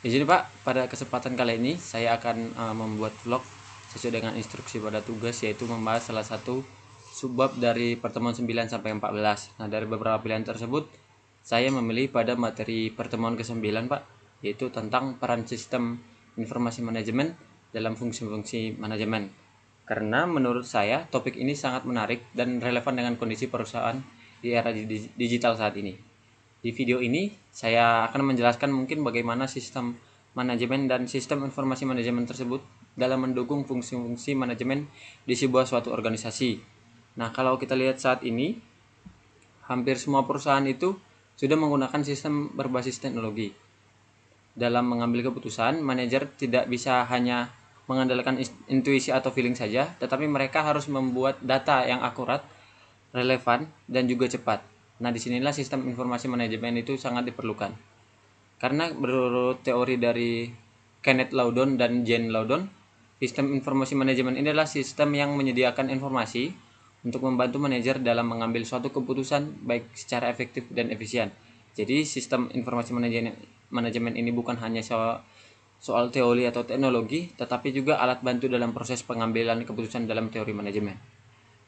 Jadi Pak, pada kesempatan kali ini saya akan membuat vlog sesuai dengan instruksi pada tugas, yaitu membahas salah satu subbab dari pertemuan 9 sampai 14. Nah, dari beberapa pilihan tersebut, saya memilih pada materi pertemuan ke-9 Pak, yaitu tentang peran sistem informasi manajemen dalam fungsi-fungsi manajemen. Karena menurut saya topik ini sangat menarik dan relevan dengan kondisi perusahaan di era digital saat ini. Di video ini, saya akan menjelaskan mungkin bagaimana sistem manajemen dan sistem informasi manajemen tersebut dalam mendukung fungsi-fungsi manajemen di sebuah suatu organisasi. Nah, kalau kita lihat saat ini, hampir semua perusahaan itu sudah menggunakan sistem berbasis teknologi. Dalam mengambil keputusan, manajer tidak bisa hanya mengandalkan intuisi atau feeling saja, tetapi mereka harus membuat data yang akurat, relevan, dan juga cepat. Nah, disinilah sistem informasi manajemen itu sangat diperlukan. Karena menurut teori dari Kenneth Loudon dan Jane Loudon, sistem informasi manajemen ini adalah sistem yang menyediakan informasi untuk membantu manajer dalam mengambil suatu keputusan baik secara efektif dan efisien. Jadi, sistem informasi manajemen ini bukan hanya soal teori atau teknologi, tetapi juga alat bantu dalam proses pengambilan keputusan dalam teori manajemen.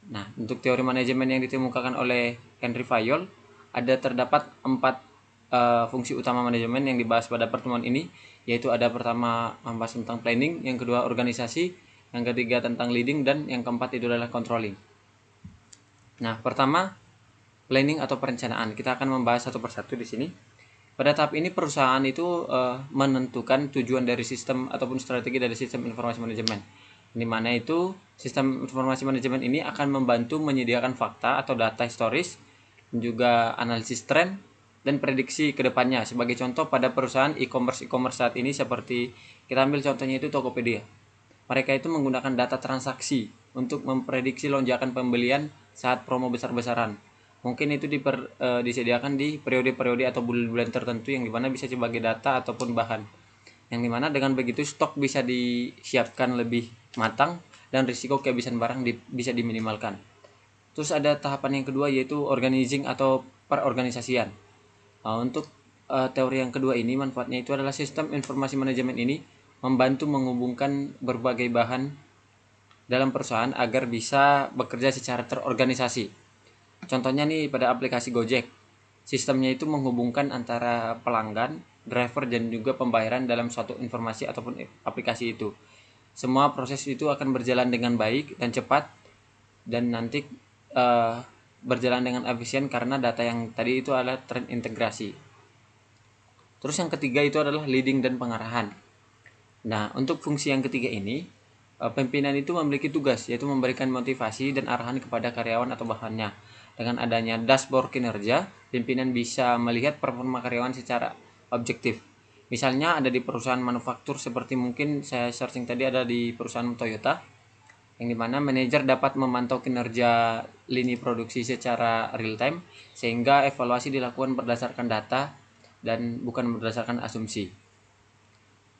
Nah, untuk teori manajemen yang ditemukan oleh Henry Fayol, terdapat 4 fungsi utama manajemen yang dibahas pada pertemuan ini, yaitu ada pertama membahas tentang planning, yang kedua organisasi, yang ketiga tentang leading, dan yang keempat itu adalah controlling. Nah, pertama planning atau perencanaan. Kita akan membahas satu persatu di sini. Pada tahap ini perusahaan itu menentukan tujuan dari sistem ataupun strategi dari sistem informasi manajemen, di mana itu sistem informasi manajemen ini akan membantu menyediakan fakta atau data historis, juga analisis tren dan prediksi ke depannya. Sebagai contoh, pada perusahaan e-commerce saat ini seperti kita ambil contohnya itu Tokopedia. Mereka itu menggunakan data transaksi untuk memprediksi lonjakan pembelian saat promo besar-besaran. Mungkin itu disediakan di periode-periode atau bulan-bulan tertentu yang dimana bisa sebagai data ataupun bahan. Yang dimana dengan begitu stok bisa disiapkan lebih matang dan risiko kehabisan barang bisa diminimalkan. Terus ada tahapan yang kedua, yaitu organizing atau perorganisasian. Untuk teori yang kedua ini, manfaatnya itu adalah sistem informasi manajemen ini membantu menghubungkan berbagai bahan dalam perusahaan agar bisa bekerja secara terorganisasi. Contohnya nih pada aplikasi Gojek, sistemnya itu menghubungkan antara pelanggan, driver, dan juga pembayaran dalam suatu informasi ataupun aplikasi itu. Semua proses itu akan berjalan dengan baik dan cepat, dan nanti berjalan dengan efisien karena data yang tadi itu adalah terintegrasi. Terus yang ketiga itu adalah leading dan pengarahan. Nah, untuk fungsi yang ketiga ini, pimpinan itu memiliki tugas, yaitu memberikan motivasi dan arahan kepada karyawan atau bawahannya. Dengan adanya dashboard kinerja, pimpinan bisa melihat performa karyawan secara objektif. Misalnya ada di perusahaan manufaktur, seperti mungkin saya searching tadi ada di perusahaan Toyota, yang dimana manajer dapat memantau kinerja lini produksi secara real time, sehingga evaluasi dilakukan berdasarkan data dan bukan berdasarkan asumsi.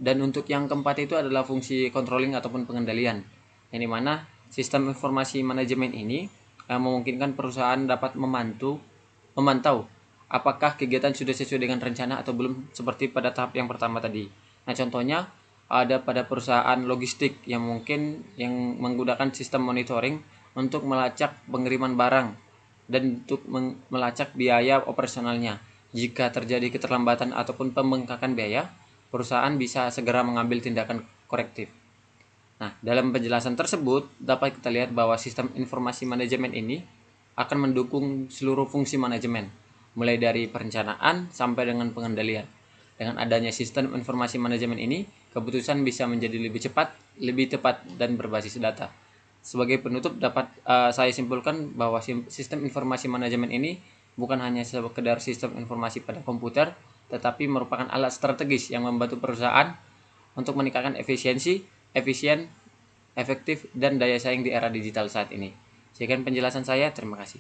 Dan untuk yang keempat itu adalah fungsi controlling ataupun pengendalian, yang dimana sistem informasi manajemen ini memungkinkan perusahaan dapat memantau apakah kegiatan sudah sesuai dengan rencana atau belum, seperti pada tahap yang pertama tadi. Nah, contohnya ada pada perusahaan logistik yang mungkin yang menggunakan sistem monitoring untuk melacak pengiriman barang dan untuk melacak biaya operasionalnya. Jika terjadi keterlambatan ataupun pembengkakan biaya, perusahaan bisa segera mengambil tindakan korektif. Nah, dalam penjelasan tersebut dapat kita lihat bahwa sistem informasi manajemen ini akan mendukung seluruh fungsi manajemen, mulai dari perencanaan sampai dengan pengendalian. Dengan adanya sistem informasi manajemen ini, keputusan bisa menjadi lebih cepat, lebih tepat, dan berbasis data. Sebagai penutup dapat saya simpulkan bahwa sistem informasi manajemen ini bukan hanya sekedar sistem informasi pada komputer, tetapi merupakan alat strategis yang membantu perusahaan untuk meningkatkan efisien, efektif, dan daya saing di era digital saat ini. Sekian penjelasan saya, terima kasih.